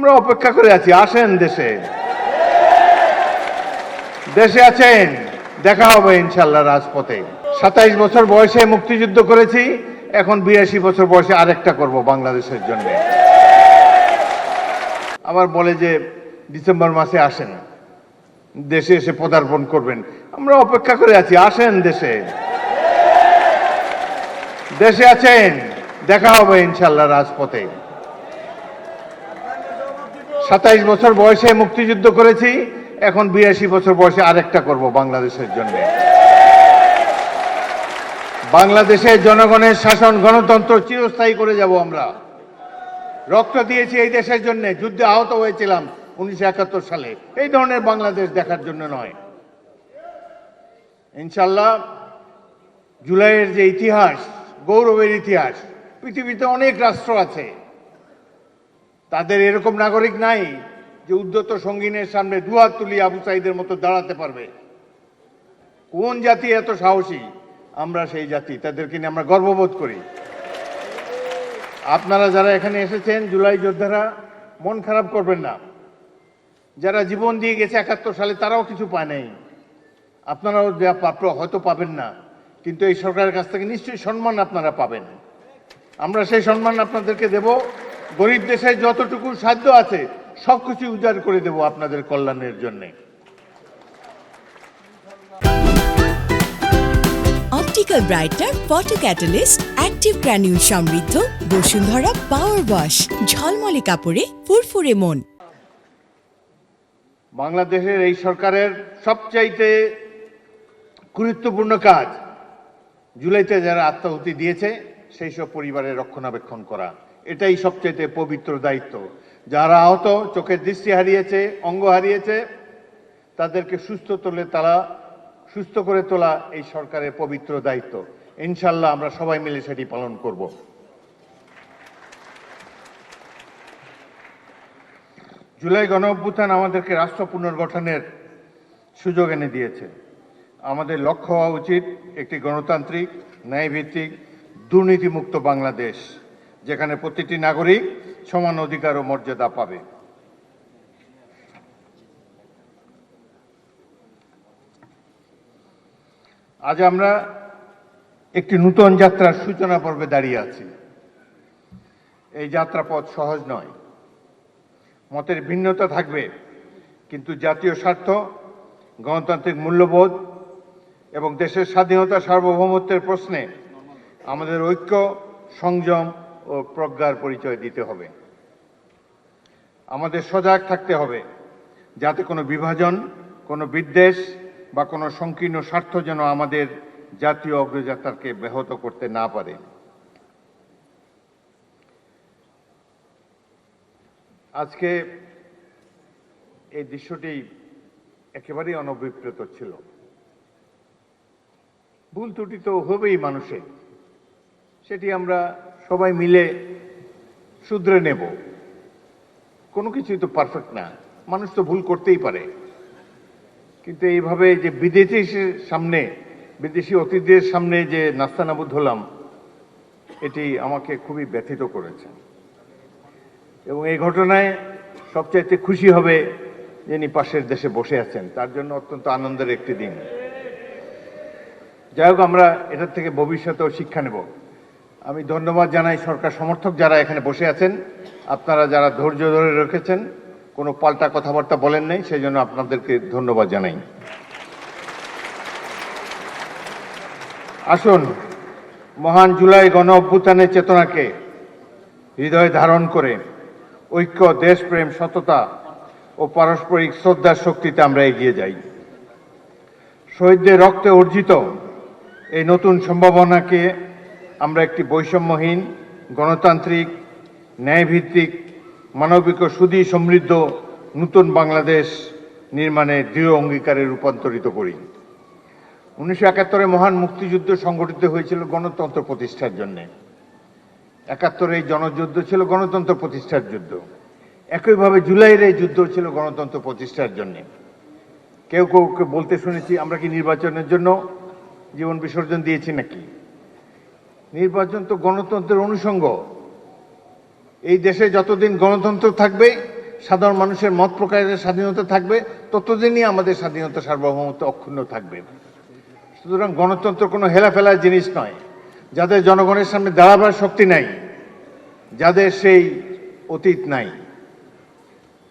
আমরা অপেক্ষা করে আছি, আসেন দেশে। দেশে আছেন, দেখা হবে ইনশাল্লাহ রাজপথে। 27 বছর বয়সে মুক্তিযুদ্ধ করেছি, এখন 82 বছর বয়সে আরেকটা করব বাংলাদেশের জন্য। আবার বলে যে ডিসেম্বর মাসে আসেন, দেশে এসে পদার্পণ করবেন। আমরা অপেক্ষা করে আছি, আসেন দেশে। দেশে আছেন, দেখা হবে ইনশাল্লাহ রাজপথে। 27 বছর বয়সে মুক্তিযুদ্ধ করেছি, এখন 82 বছর বয়সে আরেকটা করব বাংলাদেশের জন্য। বাংলাদেশের জনগণের শাসন গণতন্ত্র চিরস্থায়ী করে যাব আমরা। রক্ত দিয়েছি এই দেশের জন্য, যুদ্ধে আহত হয়েছিলাম 1971 সালে। এই ধরনের বাংলাদেশ দেখার জন্য নয়। ইনশাল্লাহ জুলাইয়ের যে ইতিহাস, গৌরবের ইতিহাস, পৃথিবীতে অনেক রাষ্ট্র আছে, তাদের এরকম নাগরিক নাই যে উদ্ধত সঙ্গীনের সামনে দুহাত তুলি আবু সাইদের মতো দাঁড়াতে পারবে। কোন জাতি এত সাহসী? আমরা সেই জাতি, তাদেরকে নিয়ে আমরা গর্ববোধ করি। আপনারা যারা এখানে এসেছেন, জুলাই যোদ্ধারা, মন খারাপ করবেন না। যারা জীবন দিয়ে গেছে 71 সালে, তারাও কিছু পায় নাই। আপনারাও যা প্রাপ্য হয়তো পাবেন না, কিন্তু এই সরকারের কাছ থেকে নিশ্চয়ই সম্মান আপনারা পাবেন। আমরা সেই সম্মান আপনাদেরকে দেব। গরিব দেশের যতটুকু সাধ্য আছে সবকিছু উজাড় করে দেব আপনাদের কল্যাণের জন্য। Optical brightener photo catalyst active granule সমৃদ্ধ বসুন্ধরা পাওয়ার ওয়াশ, ঝলমলে কাপড়ে ফুরফুরে মন। বাংলাদেশের এই সরকারের সবচাইতে গুরুত্বপূর্ণ কাজ জুলাইতে যারা আত্মাহুতি দিয়েছে সেই সব পরিবারের রক্ষণাবেক্ষণ করা। এটাই সবচাইতে পবিত্র দায়িত্ব। যারা আহত, চোখের দৃষ্টি হারিয়েছে, অঙ্গ হারিয়েছে, তাদেরকে সুস্থ করে তোলা এই সরকারের পবিত্র দায়িত্ব। ইনশাল্লাহ আমরা সবাই মিলে সেটি পালন করব। জুলাই গণঅভ্যুত্থান আমাদেরকে রাষ্ট্র পুনর্গঠনের সুযোগ এনে দিয়েছে। আমাদের লক্ষ্য হওয়া উচিত একটি গণতান্ত্রিক, ন্যায়ভিত্তিক, দুর্নীতিমুক্ত বাংলাদেশ, যেখানে প্রতিটি নাগরিক সমান অধিকার ও মর্যাদা পাবে। আজ আমরা একটি নূতন যাত্রার সূচনা পর্বে দাঁড়িয়ে আছি। এই যাত্রাপথ সহজ নয়, মতের ভিন্নতা থাকবে, কিন্তু জাতীয় স্বার্থ, গণতান্ত্রিক মূল্যবোধ এবং দেশের স্বাধীনতা সার্বভৌমত্বের প্রশ্নে আমাদের ঐক্য, সংযম ও প্রজ্ঞার পরিচয় দিতে হবে। আমাদের সজাগ থাকতে হবে যাতে কোনো বিভাজন, কোনো বিদ্বেষ বা কোনো সংকীর্ণ স্বার্থ যেন আমাদের জাতীয় অগ্রযাত্রাকে ব্যাহত করতে না পারে। আজকে এই দৃশ্যটি একেবারেই অনভিপ্রেত ছিল। ভুল ত্রুটি তো হবেই মানুষের, সেটি আমরা সবাই মিলে শুধরে নেব। কোনো কিছুই তো পারফেক্ট না, মানুষ তো ভুল করতেই পারে। কিন্তু এইভাবে যে বিদেশি অতিথিদের সামনে যে নাস্তানাবুদ হলাম, এটি আমাকে খুবই ব্যথিত করেছে। এবং এই ঘটনায় সবচাইতে খুশি হবে যিনি পাশের দেশে বসে আছেন, তার জন্য অত্যন্ত আনন্দের একটি দিন। যাই হোক, আমরা এটার থেকে ভবিষ্যতেও শিক্ষা নেব। আমি ধন্যবাদ জানাই সরকার সমর্থক যারা এখানে বসে আছেন। আপনারা যারা ধৈর্য ধরে রেখেছেন, কোনো পাল্টা কথাবার্তা বলেন নাই, সেই জন্য আপনাদেরকে ধন্যবাদ জানাই। আসুন, মহান জুলাই গণ অভ্যুত্থানের চেতনাকে হৃদয়ে ধারণ করে ঐক্য, দেশপ্রেম, সততা ও পারস্পরিক শ্রদ্ধার শক্তিতে আমরা এগিয়ে যাই। শহীদদের রক্তে অর্জিত এই নতুন সম্ভাবনাকে আমরা একটি বৈষম্যহীন, গণতান্ত্রিক, ন্যায়ভিত্তিক, মানবিক ও সুধী সমৃদ্ধ নতুন বাংলাদেশ নির্মাণে দৃঢ় অঙ্গীকারে রূপান্তরিত করি। 1971 মহান মুক্তিযুদ্ধ সংগঠিত হয়েছিল গণতন্ত্র প্রতিষ্ঠার জন্য। 71 এই জনযুদ্ধ ছিল গণতন্ত্র প্রতিষ্ঠার যুদ্ধ। একইভাবে জুলাইয়ের এই যুদ্ধ ছিল গণতন্ত্র প্রতিষ্ঠার জন্য। কেউ কেউ বলতে শুনেছি, আমরা কি নির্বাচনের জন্য জীবন বিসর্জন দিয়েছি নাকি? নির্বাচন তো গণতন্ত্রের অনুষঙ্গ। এই দেশে যতদিন গণতন্ত্র থাকবে সাধারণ মানুষের মত প্রকাশের স্বাধীনতা থাকবে, ততদিনই আমাদের স্বাধীনতা সার্বভৌমত্ব অক্ষুণ্ণ থাকবে। সুতরাং গণতন্ত্র কোনো হেলাফেলার জিনিস নয়। যাদের জনগণের সামনে দাঁড়াবার শক্তি নাই, যাদের সেই অতীত নাই,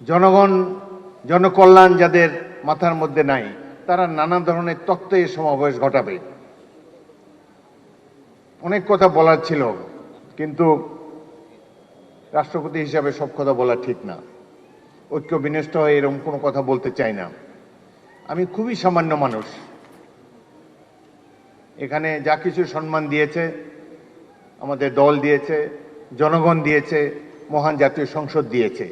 জনগণ জনকল্যাণ যাদের মাথার মধ্যে নাই, তারা নানা ধরনের তত্ত্বে সমাবেশ ঘটাবে। অনেক কথা বলার ছিল, কিন্তু রাষ্ট্রপতি হিসাবে সব কথা বলা ঠিক না। ঐক্য বিনষ্ট হয়ে এরকম কোনো কথা বলতে চাই না। আমি খুবই সামান্য মানুষ। এখানে যা কিছু সম্মান দিয়েছে আমাদের দল দিয়েছে, জনগণ দিয়েছে, মহান জাতীয় সংসদ দিয়েছে।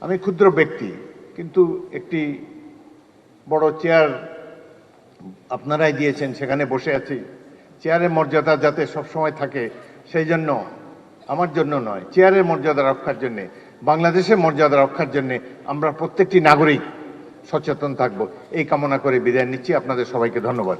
আমি ক্ষুদ্র ব্যক্তি, কিন্তু একটি বড় চেয়ার আপনারাই দিয়েছেন, সেখানে বসে আছি। চেয়ারের মর্যাদা যাতে সবসময় থাকে, সেই জন্য, আমার জন্য নয়, চেয়ারের মর্যাদা রক্ষার জন্যে, বাংলাদেশের মর্যাদা রক্ষার জন্যে আমরা প্রত্যেকটি নাগরিক সচেতন থাকব, এই কামনা করে বিদায় নিচ্ছি। আপনাদের সবাইকে ধন্যবাদ।